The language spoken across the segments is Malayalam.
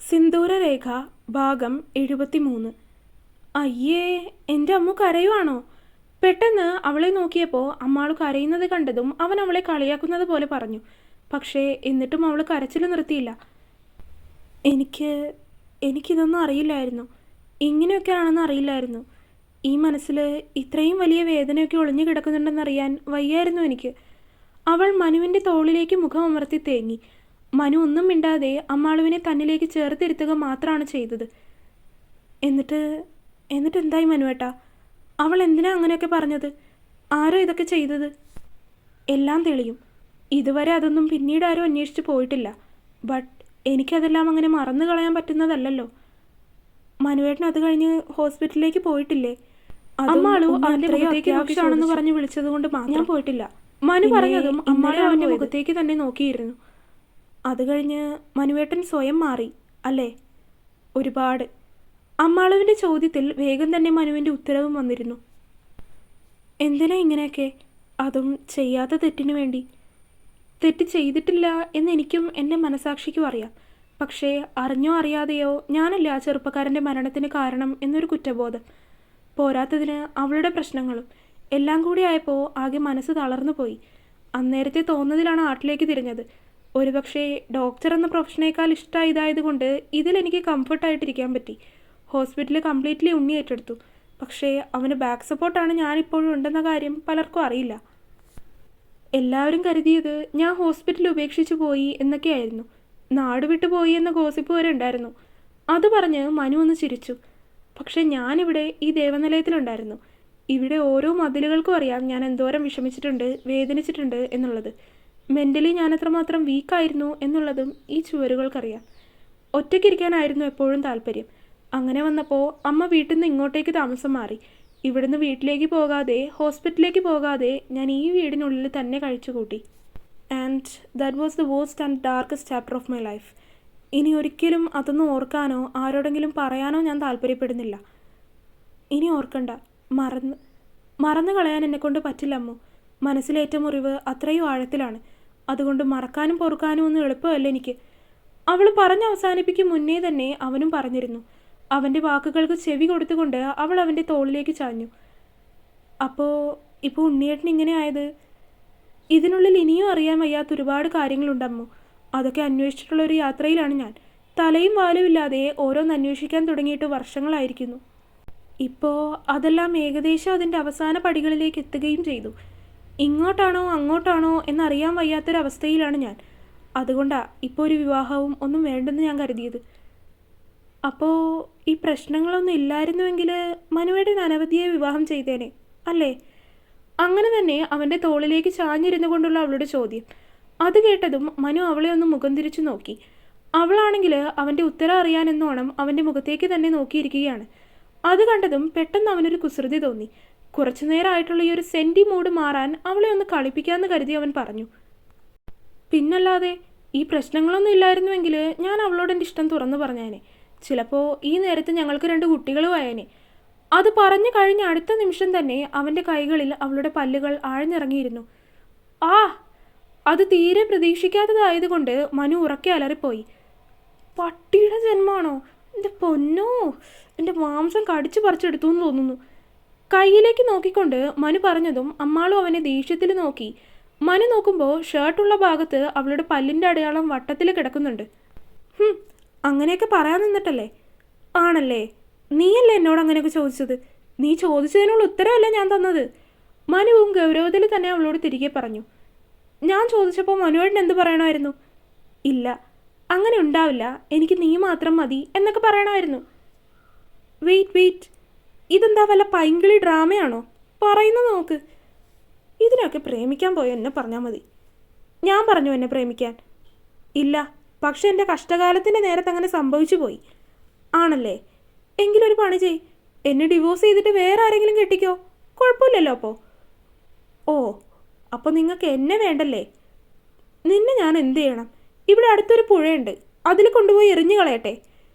സിന്ദൂരരേഖ ഭാഗം 73. അയ്യേ, എൻ്റെ അമ്മു കരയുവാണോ? പെട്ടെന്ന് അവളെ നോക്കിയപ്പോൾ അമ്മാള് കരയുന്നത് കണ്ടതും അവൻ അവളെ കളിയാക്കുന്നത് പോലെ പറഞ്ഞു. പക്ഷേ എന്നിട്ടും അവൾ കരച്ചിൽ നിർത്തിയില്ല. എനിക്കിതൊന്നും അറിയില്ലായിരുന്നു. ഇങ്ങനെയൊക്കെ ആണെന്ന് അറിയില്ലായിരുന്നു. ഈ മനസ്സിൽ ഇത്രയും വലിയ വേദനയൊക്കെ ഒളിഞ്ഞു കിടക്കുന്നുണ്ടെന്നറിയാൻ വയ്യായിരുന്നു എനിക്ക്. അവൾ മനുവിൻ്റെ തോളിലേക്ക് മുഖം അമർത്തി തേങ്ങി. മനു ഒന്നും മിണ്ടാതെ അമ്മാളുവിനെ തന്നിലേക്ക് ചേർത്തിരുത്തുക മാത്രമാണ് ചെയ്തത്. എന്നിട്ട് എന്തായി മനുവേട്ടാ? അവൾ എന്തിനാ അങ്ങനെയൊക്കെ പറഞ്ഞത്? ആരോ ഇതൊക്കെ ചെയ്തത്? എല്ലാം തെളിയും. ഇതുവരെ അതൊന്നും പിന്നീട് ആരും അന്വേഷിച്ച് പോയിട്ടില്ല. ബട്ട് എനിക്കതെല്ലാം അങ്ങനെ മറന്നു കളയാൻ പറ്റുന്നതല്ലല്ലോ. മനുവേട്ടൻ അത് കഴിഞ്ഞ് ഹോസ്പിറ്റലിലേക്ക് പോയിട്ടില്ലേ? അമ്മാളു അവൻ്റെ മുഖത്തേക്ക് ആവശ്യമാണെന്ന് പറഞ്ഞ് വിളിച്ചത് കൊണ്ട് ഞാൻ പോയിട്ടില്ല. മനു പറഞ്ഞതും അമ്മാളു അവൻ്റെ മുഖത്തേക്ക് തന്നെ നോക്കിയിരുന്നു. അത് കഴിഞ്ഞ് മനുവേട്ടൻ സ്വയം മാറി അല്ലേ? ഒരുപാട്. അമ്മാളുവിൻ്റെ ചോദ്യത്തിൽ വേഗം തന്നെ മനുവിൻ്റെ ഉത്തരവും വന്നിരുന്നു. എന്തിനാ ഇങ്ങനെയൊക്കെ? അതും ചെയ്യാത്ത തെറ്റിനു വേണ്ടി. തെറ്റ് ചെയ്തിട്ടില്ല എന്നെനിക്കും എൻ്റെ മനസാക്ഷിക്കും അറിയാം. പക്ഷേ അറിഞ്ഞോ അറിയാതെയോ ഞാനല്ല ആ ചെറുപ്പക്കാരൻ്റെ മരണത്തിന് കാരണം എന്നൊരു കുറ്റബോധം. പോരാത്തതിന് അവളുടെ പ്രശ്നങ്ങളും എല്ലാം കൂടി ആയപ്പോൾ ആകെ മനസ്സ് തളർന്നു പോയി. അന്നേരത്തെ തോന്നതിലാണ് ആർട്ടിലേക്ക് തിരിഞ്ഞത്. ഒരുപക്ഷെ ഡോക്ടർ എന്ന പ്രൊഫഷനേക്കാൾ ഇഷ്ടമായതായതുകൊണ്ട് ഇതിലെനിക്ക് കംഫർട്ടായിട്ടിരിക്കാൻ പറ്റി. ഹോസ്പിറ്റലിൽ കംപ്ലീറ്റ്ലി ഉണ്ണി ഏറ്റെടുത്തു. പക്ഷേ അവന് ബാക്ക് സപ്പോർട്ടാണ് ഞാനിപ്പോഴും ഉണ്ടെന്ന കാര്യം പലർക്കും അറിയില്ല. എല്ലാവരും കരുതിയത് ഞാൻ ഹോസ്പിറ്റൽ ഉപേക്ഷിച്ച് പോയി എന്നൊക്കെയായിരുന്നു. നാട് വിട്ടു പോയി എന്ന ഗോസിപ്പ് വരെ ഉണ്ടായിരുന്നു. അത് പറഞ്ഞ് മനു ഒന്ന് ചിരിച്ചു. പക്ഷേ ഞാനിവിടെ ഈ ദേവനിലയത്തിലുണ്ടായിരുന്നു. ഇവിടെ ഓരോ മതിലുകൾക്കും അറിയാം ഞാൻ എന്തോരം വിഷമിച്ചിട്ടുണ്ട്, വേദനിച്ചിട്ടുണ്ട് എന്നുള്ളത്. മെൻ്റലി ഞാൻ എത്രമാത്രം വീക്കായിരുന്നു എന്നുള്ളതും ഈ ചുവരുകൾക്കറിയാം. ഒറ്റയ്ക്കിരിക്കാനായിരുന്നു എപ്പോഴും താല്പര്യം. അങ്ങനെ വന്നപ്പോൾ അമ്മ വീട്ടിൽ നിന്ന് ഇങ്ങോട്ടേക്ക് താമസം മാറി. ഇവിടുന്ന് വീട്ടിലേക്ക് പോകാതെ ഹോസ്പിറ്റലിലേക്ക് പോകാതെ ഞാൻ ഈ വീടിനുള്ളിൽ തന്നെ കഴിച്ചുകൂട്ടി. And that was the worst and darkest chapter of my life. ഇനി ഒരിക്കലും അതൊന്നും ഓർക്കാനോ ആരോടെങ്കിലും പറയാനോ ഞാൻ താല്പര്യപ്പെടുന്നില്ല. ഇനി ഓർക്കണ്ട. മറന്നു കളയാൻ എന്നെക്കൊണ്ട് പറ്റില്ല അമ്മു. മനസ്സിലേറ്റ മുറിവ് അത്രയും ആഴത്തിലാണ്. അതുകൊണ്ട് മറക്കാനും പൊറുക്കാനും ഒന്നും എളുപ്പമല്ല എനിക്ക്. അവൾ പറഞ്ഞ് അവസാനിപ്പിക്കും മുന്നേ തന്നെ അവനും പറഞ്ഞിരുന്നു. അവൻ്റെ വാക്കുകൾക്ക് ചെവി കൊടുത്തുകൊണ്ട് അവൾ അവൻ്റെ തോളിലേക്ക് ചാഞ്ഞു. ഇപ്പോൾ ഉണ്ണിയേട്ടൻ ഇങ്ങനെ ആയത്? ഇതിനുള്ളിൽ ഇനിയും അറിയാൻ വയ്യാത്ത ഒരുപാട് കാര്യങ്ങളുണ്ടമ്മു. അതൊക്കെ അന്വേഷിച്ചിട്ടുള്ള ഒരു യാത്രയിലാണ് ഞാൻ. തലയും വാലും ഇല്ലാതെ ഓരോന്ന് അന്വേഷിക്കാൻ തുടങ്ങിയിട്ട് വർഷങ്ങളായിരിക്കുന്നു. ഇപ്പോൾ അതെല്ലാം ഏകദേശം അതിൻ്റെ അവസാന പടികളിലേക്ക് എത്തുകയും ചെയ്തു. ഇങ്ങോട്ടാണോ അങ്ങോട്ടാണോ എന്നറിയാൻ വയ്യാത്തൊരവസ്ഥയിലാണ് ഞാൻ. അതുകൊണ്ടാണ് ഇപ്പോൾ ഒരു വിവാഹവും ഒന്നും വേണ്ടെന്ന് ഞാൻ കരുതിയത്. അപ്പോൾ ഈ പ്രശ്നങ്ങളൊന്നും ഇല്ലായിരുന്നുവെങ്കിൽ മനുവേട്ടൻ അനവധിയെ വിവാഹം ചെയ്തേനെ അല്ലേ? അങ്ങനെ തന്നെ അവൻ്റെ തോളിലേക്ക് ചാഞ്ഞിരുന്നു കൊണ്ടുള്ള അവളുടെ ചോദ്യം. അത് കേട്ടതും മനു അവളെ ഒന്ന് മുഖം തിരിച്ചു നോക്കി. അവളാണെങ്കിൽ അവൻ്റെ ഉത്തരം അറിയാനെന്നോണം അവൻ്റെ മുഖത്തേക്ക് തന്നെ നോക്കിയിരിക്കുകയാണ്. അത് കണ്ടതും പെട്ടെന്ന് അവനൊരു കുസൃതി തോന്നി. കുറച്ചു നേരമായിട്ടുള്ള ഈ ഒരു സെൻറ്റി മൂഡ് മാറാൻ അവളെ ഒന്ന് കളിപ്പിക്കാമെന്ന് കരുതി അവൻ പറഞ്ഞു. പിന്നല്ലാതെ ഈ പ്രശ്നങ്ങളൊന്നും ഇല്ലായിരുന്നുവെങ്കിൽ ഞാൻ അവളോട് എൻ്റെ ഇഷ്ടം തുറന്നു പറഞ്ഞേനെ. ചിലപ്പോൾ ഈ നേരത്ത് ഞങ്ങൾക്ക് 2 കുട്ടികളും ആയേനെ. അത് പറഞ്ഞു കഴിഞ്ഞ അടുത്ത നിമിഷം തന്നെ അവൻ്റെ കൈകളിൽ അവളുടെ പല്ലുകൾ ആഴ്ന്നിറങ്ങിയിരുന്നു. ആ അത് തീരെ പ്രതീക്ഷിക്കാത്തതായതുകൊണ്ട് മനു ഉറക്കെ അലറിപ്പോയി. പട്ടിയുടെ ജന്മാണോ? എൻ്റെ പൊന്നോ, എൻ്റെ മാംസം കടിച്ചു പറിച്ചെടുത്തു എന്ന് തോന്നുന്നു. കയ്യിലേക്ക് നോക്കിക്കൊണ്ട് മനു പറഞ്ഞതും അമ്മാളും അവനെ ദേഷ്യത്തിൽ നോക്കി. മനു നോക്കുമ്പോൾ ഷർട്ടുള്ള ഭാഗത്ത് അവളുടെ പല്ലിൻ്റെ അടയാളം വട്ടത്തിൽ കിടക്കുന്നുണ്ട്. അങ്ങനെയൊക്കെ പറയാൻ നിന്നിട്ടല്ലേ? ആണല്ലേ? നീയല്ലേ എന്നോട് അങ്ങനെയൊക്കെ ചോദിച്ചത്? നീ ചോദിച്ചതിനുള്ള ഉത്തരവല്ലേ ഞാൻ തന്നത്? മനുവും ഗൗരവത്തിൽ തന്നെ അവളോട് തിരികെ പറഞ്ഞു. ഞാൻ ചോദിച്ചപ്പോൾ മനുവേട്ടൻ എന്ത് പറയണമായിരുന്നു? ഇല്ല, അങ്ങനെ ഉണ്ടാവില്ല, എനിക്ക് നീ മാത്രം മതി എന്നൊക്കെ പറയണമായിരുന്നു. വെയിറ്റ്, ഇതെന്താ വല്ല പൈങ്കിളി ഡ്രാമയാണോ? പറയുന്നത് നോക്ക്. ഇതിനൊക്കെ പ്രേമിക്കാൻ പോയോ എന്നെ പറഞ്ഞാൽ മതി. ഞാൻ പറഞ്ഞു എന്നെ പ്രേമിക്കാൻ? ഇല്ല, പക്ഷെ എൻ്റെ കഷ്ടകാലത്തിൻ്റെ നേരത്ത് അങ്ങനെ സംഭവിച്ചു പോയി. ആണല്ലേ? എങ്കിലൊരു പണി ചെയ്, എന്നെ ഡിവോഴ്സ് ചെയ്തിട്ട് വേറെ ആരെങ്കിലും കെട്ടിക്കോ. കുഴപ്പമില്ലല്ലോ അപ്പോൾ. ഓ, അപ്പോൾ നിങ്ങൾക്ക് എന്നെ വേണ്ടല്ലേ? നിന്നെ ഞാൻ എന്ത് ചെയ്യണം? ഇവിടെ അടുത്തൊരു പുഴയുണ്ട്, അതിൽ കൊണ്ടുപോയി എറിഞ്ഞു കളയട്ടെ?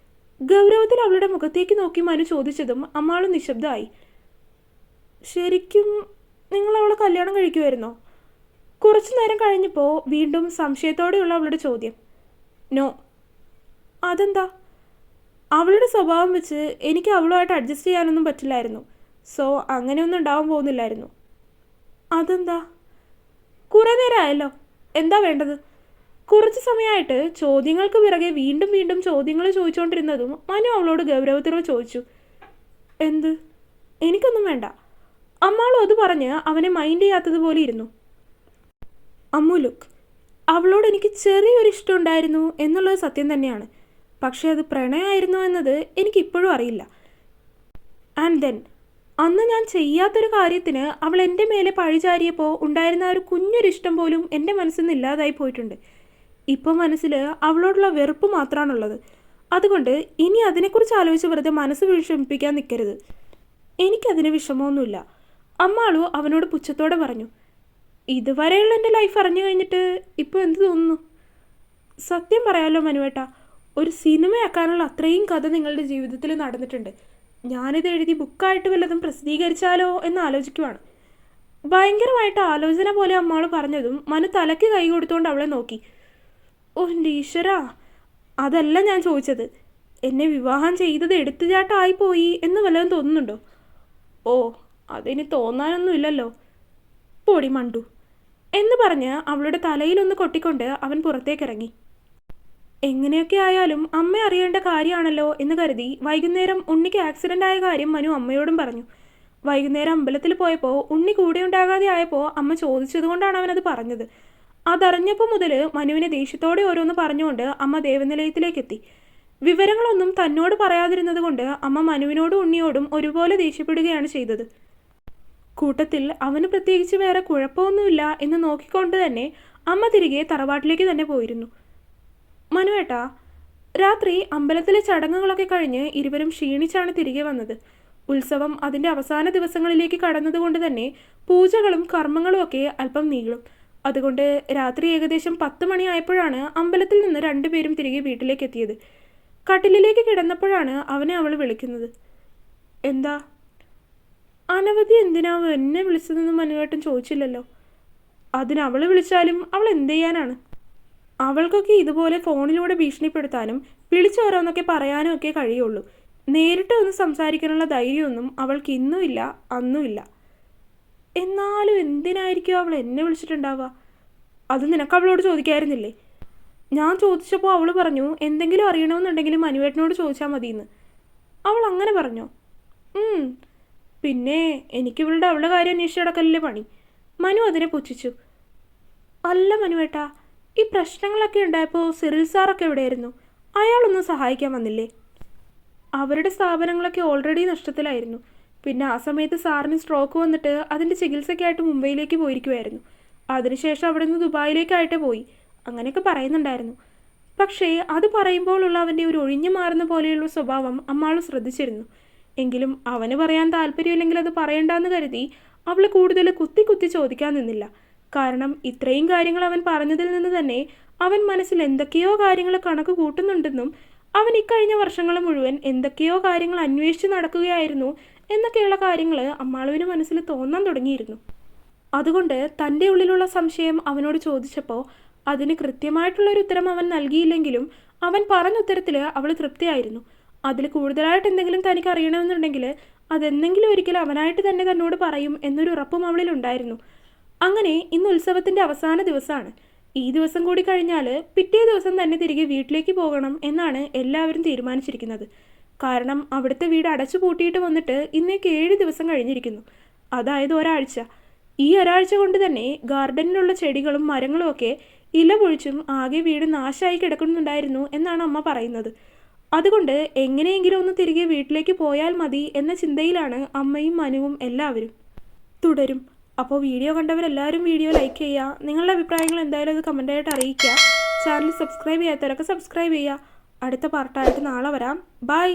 ഗൗരവത്തിൽ അവളുടെ മുഖത്തേക്ക് നോക്കി മനു ചോദിച്ചതും അമ്മാളും നിശബ്ദമായി. ശരിക്കും നിങ്ങൾ അവളെ കല്യാണം കഴിക്കുമായിരുന്നോ? കുറച്ചു നേരം കഴിഞ്ഞപ്പോൾ വീണ്ടും സംശയത്തോടെയുള്ള അവളുടെ ചോദ്യം. നോ. അതെന്താ? അവളുടെ സ്വഭാവം വെച്ച് എനിക്ക് അവളുമായിട്ട് അഡ്ജസ്റ്റ് ചെയ്യാനൊന്നും പറ്റില്ലായിരുന്നു. സോ അങ്ങനെയൊന്നും ഉണ്ടാവാൻ പോകുന്നില്ലായിരുന്നു. അതെന്താ? കുറേ നേരമായല്ലോ. എന്താ വേണ്ടത്? കുറച്ച് സമയമായിട്ട് ചോദ്യങ്ങൾക്ക് പിറകെ വീണ്ടും വീണ്ടും ചോദ്യങ്ങൾ ചോദിച്ചുകൊണ്ടിരുന്നതും മനു അവളോട് ഗൗരവത്തോടെ ചോദിച്ചു. എന്ത്? എനിക്കൊന്നും വേണ്ട. അമ്മാളും അത് പറഞ്ഞ് അവനെ മൈൻഡ് ചെയ്യാത്തതുപോലെ ഇരുന്നു. അമ്മു ലുക്ക്, അവളോട് എനിക്ക് ചെറിയൊരു ഇഷ്ടം ഉണ്ടായിരുന്നു എന്നുള്ളത് സത്യം തന്നെയാണ്. പക്ഷേ അത് പ്രണയമായിരുന്നു എന്നത് എനിക്കിപ്പോഴും അറിയില്ല. ആൻഡ് ദെൻ അന്ന് ഞാൻ ചെയ്യാത്തൊരു കാര്യത്തിന് അവൾ എൻ്റെ മേലെ പഴിചാരിയപ്പോൾ ഉണ്ടായിരുന്ന ഒരു കുഞ്ഞൊരു ഇഷ്ടം പോലും എൻ്റെ മനസ്സിൽ നിന്ന് ഇല്ലാതായി പോയിട്ടുണ്ട്. ഇപ്പോൾ മനസ്സിൽ അവളോടുള്ള വെറുപ്പ് മാത്രമാണുള്ളത്. അതുകൊണ്ട് ഇനി അതിനെക്കുറിച്ച് ആലോചിച്ച് വെറുതെ മനസ്സ് വിഷമിപ്പിക്കാൻ നിൽക്കരുത്. എനിക്കതിന് വിഷമമൊന്നുമില്ല. അമ്മാളു അവനോട് പുച്ഛത്തോടെ പറഞ്ഞു. ഇതുവരെയുള്ള എൻ്റെ ലൈഫ് അറിഞ്ഞു കഴിഞ്ഞിട്ട് ഇപ്പോൾ എന്ത് തോന്നുന്നു? സത്യം പറയാമല്ലോ മനുവേട്ട, ഒരു സിനിമയാക്കാനുള്ള അത്രയും കഥ നിങ്ങളുടെ ജീവിതത്തിൽ നടന്നിട്ടുണ്ട്. ഞാനിത് എഴുതി ബുക്കായിട്ട് വല്ലതും പ്രസിദ്ധീകരിച്ചാലോ എന്ന് ആലോചിക്കുവാണ്. ഭയങ്കരമായിട്ട് ആലോചന പോലെ അമ്മാൾ പറഞ്ഞതും മനു തലയ്ക്ക് കൈ കൊടുത്തുകൊണ്ട് അവളെ നോക്കി. ഓ എൻ്റെ ഈശ്വരാ, അതല്ല ഞാൻ ചോദിച്ചത്. എന്നെ വിവാഹം ചെയ്തത് എടുത്തുചാട്ടമായിപ്പോയി എന്ന് വല്ലതും തോന്നുന്നുണ്ടോ? ഓ, അതിന് തോന്നാനൊന്നുമില്ലല്ലോ. പൊടി മണ്ടു എന്ന് പറഞ്ഞ് അവളുടെ തലയിലൊന്ന് കൊട്ടിക്കൊണ്ട് അവൻ പുറത്തേക്കിറങ്ങി. എങ്ങനെയൊക്കെ ആയാലും അമ്മ അറിയേണ്ട കാര്യമാണല്ലോ എന്ന് കരുതി വൈകുന്നേരം ഉണ്ണിക്ക് ആക്സിഡൻ്റ് ആയ കാര്യം മനു അമ്മയോടും പറഞ്ഞു. വൈകുന്നേരം അമ്പലത്തിൽ പോയപ്പോൾ ഉണ്ണി കൂടെ ഉണ്ടാകാതെ ആയപ്പോൾ അമ്മ ചോദിച്ചതുകൊണ്ടാണ് അവനത് പറഞ്ഞത്. അതറിഞ്ഞപ്പോൾ മുതൽ മനുവിനെ ദേഷ്യത്തോടെ ഓരോന്ന് പറഞ്ഞുകൊണ്ട് അമ്മ ദേവനിലയത്തിലേക്കെത്തി. വിവരങ്ങളൊന്നും തന്നോട് പറയാതിരുന്നത് കൊണ്ട് അമ്മ മനുവിനോടും ഉണ്ണിയോടും ഒരുപോലെ ദേഷ്യപ്പെടുകയാണ് ചെയ്തത്. കൂട്ടത്തിൽ അവന് പ്രത്യേകിച്ച് വേറെ കുഴപ്പമൊന്നുമില്ല എന്ന് നോക്കിക്കൊണ്ട് തന്നെ അമ്മ തിരികെ തറവാട്ടിലേക്ക് തന്നെ പോയിരുന്നു. മനുവേട്ടാ, രാത്രി അമ്പലത്തിലെ ചടങ്ങുകളൊക്കെ കഴിഞ്ഞ് ഇരുവരും ക്ഷീണിച്ചാണ് തിരികെ വന്നത്. ഉത്സവം അതിൻ്റെ അവസാന ദിവസങ്ങളിലേക്ക് കടന്നതുകൊണ്ട് തന്നെ പൂജകളും കർമ്മങ്ങളും ഒക്കെ അല്പം നീളും. അതുകൊണ്ട് രാത്രി ഏകദേശം 10 മണിയായപ്പോഴാണ് അമ്പലത്തിൽ നിന്ന് രണ്ടുപേരും തിരികെ വീട്ടിലേക്ക് എത്തിയത്. കട്ടിലിലേക്ക് കിടന്നപ്പോഴാണ് അവനെ അവൾ വിളിക്കുന്നത്. എന്താ? അനവധി എന്തിനാവ് എന്നെ വിളിച്ചതെന്ന് മനുവേട്ടൻ ചോദിച്ചില്ലല്ലോ. അതിനവൾ വിളിച്ചാലും അവൾ എന്ത് ചെയ്യാനാണ്? അവൾക്കൊക്കെ ഇതുപോലെ ഫോണിലൂടെ ഭീഷണിപ്പെടുത്താനും വിളിച്ചോരോന്നൊക്കെ പറയാനും ഒക്കെ കഴിയുള്ളൂ. നേരിട്ട് ഒന്ന് സംസാരിക്കാനുള്ള ധൈര്യമൊന്നും അവൾക്ക് ഇന്നുമില്ല, അന്നുമില്ല. എന്നാലും എന്തിനായിരിക്കും അവൾ എന്നെ വിളിച്ചിട്ടുണ്ടാവുക? അത് നിനക്ക് അവളോട് ചോദിക്കായിരുന്നില്ലേ? ഞാൻ ചോദിച്ചപ്പോൾ അവൾ പറഞ്ഞു എന്തെങ്കിലും അറിയണമെന്നുണ്ടെങ്കിൽ മനുവേട്ടനോട് ചോദിച്ചാൽ മതിയെന്ന്. അവൾ അങ്ങനെ പറഞ്ഞോ? പിന്നെ എനിക്കിവളുടെ അവളുടെ കാര്യം അന്വേഷിച്ച് നടക്കലല്ലേ പണി. മനു അതിനെ പുച്ഛിച്ചു. അല്ല മനുവേട്ടാ, ഈ പ്രശ്നങ്ങളൊക്കെ ഉണ്ടായപ്പോൾ സിറിൽ സാറൊക്കെ എവിടെയായിരുന്നു? അയാളൊന്നും സഹായിക്കാൻ വന്നില്ലേ? അവരുടെ സ്ഥാപനങ്ങളൊക്കെ ഓൾറെഡി നഷ്ടത്തിലായിരുന്നു. പിന്നെ ആ സമയത്ത് സാറിന് സ്ട്രോക്ക് വന്നിട്ട് അതിൻ്റെ ചികിത്സയ്ക്കായിട്ട് മുംബൈയിലേക്ക് പോയിരിക്കുമായിരുന്നു. അതിനുശേഷം അവിടെ നിന്ന് ദുബായിലേക്കായിട്ടേ പോയി. അങ്ങനെയൊക്കെ പറയുന്നുണ്ടായിരുന്നു. പക്ഷേ അത് പറയുമ്പോഴുള്ള അവൻ്റെ ഒരു ഒഴിഞ്ഞു മാറുന്ന പോലെയുള്ള സ്വഭാവം അമ്മാൾ ശ്രദ്ധിച്ചിരുന്നു. എങ്കിലും അവന് പറയാൻ താല്പര്യമില്ലെങ്കിൽ അത് പറയണ്ടെന്ന് കരുതി അവൾ കൂടുതൽ കുത്തി കുത്തി ചോദിക്കാൻ നിന്നില്ല. കാരണം ഇത്രയും കാര്യങ്ങൾ അവൻ പറഞ്ഞതിൽ നിന്ന് തന്നെ അവൻ മനസ്സിൽ എന്തൊക്കെയോ കാര്യങ്ങൾ കണക്ക് കൂട്ടുന്നുണ്ടെന്നും അവൻ ഇക്കഴിഞ്ഞ വർഷങ്ങൾ മുഴുവൻ എന്തൊക്കെയോ കാര്യങ്ങൾ അന്വേഷിച്ച് നടക്കുകയായിരുന്നു എന്നൊക്കെയുള്ള കാര്യങ്ങൾ അമ്മാളുവിന് മനസ്സിൽ തോന്നാൻ തുടങ്ങിയിരുന്നു. അതുകൊണ്ട് തൻ്റെ ഉള്ളിലുള്ള സംശയം അവനോട് ചോദിച്ചപ്പോൾ അതിന് കൃത്യമായിട്ടുള്ളൊരു ഉത്തരം അവൻ നൽകിയില്ലെങ്കിലും അവൻ പറഞ്ഞ ഉത്തരത്തിൽ അവൾ തൃപ്തിയായിരുന്നു. അതിൽ കൂടുതലായിട്ട് എന്തെങ്കിലും തനിക്ക് അറിയണമെന്നുണ്ടെങ്കിൽ അതെന്തെങ്കിലും ഒരിക്കലും അവനായിട്ട് തന്നെ തന്നോട് പറയും എന്നൊരു ഉറപ്പും അവളിലുണ്ടായിരുന്നു. അങ്ങനെ ഇന്ന് ഉത്സവത്തിൻ്റെ അവസാന ദിവസമാണ്. ഈ ദിവസം കൂടി കഴിഞ്ഞാൽ പിറ്റേ ദിവസം തന്നെ തിരികെ വീട്ടിലേക്ക് പോകണം എന്നാണ് എല്ലാവരും തീരുമാനിച്ചിരിക്കുന്നത്. കാരണം അവിടുത്തെ വീട് അടച്ചു പൂട്ടിയിട്ട് വന്നിട്ട് ഇന്നേക്ക് 7 ദിവസം കഴിഞ്ഞിരിക്കുന്നു. അതായത് ഒരാഴ്ച. ഈ ഒരാഴ്ച കൊണ്ട് തന്നെ ഗാർഡനിലുള്ള ചെടികളും മരങ്ങളും ഒക്കെ ഇല പൊഴിച്ചും ആകെ വീട് നാശമായി കിടക്കുന്നുണ്ടായിരുന്നു എന്നാണ് അമ്മ പറയുന്നത്. അതുകൊണ്ട് എങ്ങനെയെങ്കിലും ഒന്ന് തിരികെ വീട്ടിലേക്ക് പോയാൽ മതി എന്ന ചിന്തയിലാണ് അമ്മയും മനുവും എല്ലാവരും. തുടരും. അപ്പോൾ വീഡിയോ കണ്ടവരെല്ലാവരും വീഡിയോ ലൈക്ക് ചെയ്യുക. നിങ്ങളുടെ അഭിപ്രായങ്ങൾ എന്തായാലും അത് കമൻ്റായിട്ട് അറിയിക്കുക. ചാനൽ സബ്സ്ക്രൈബ് ചെയ്യാത്തവരൊക്കെ സബ്സ്ക്രൈബ് ചെയ്യുക. അടുത്ത പാർട്ടായിട്ട് നാളെ വരാം. ബൈ.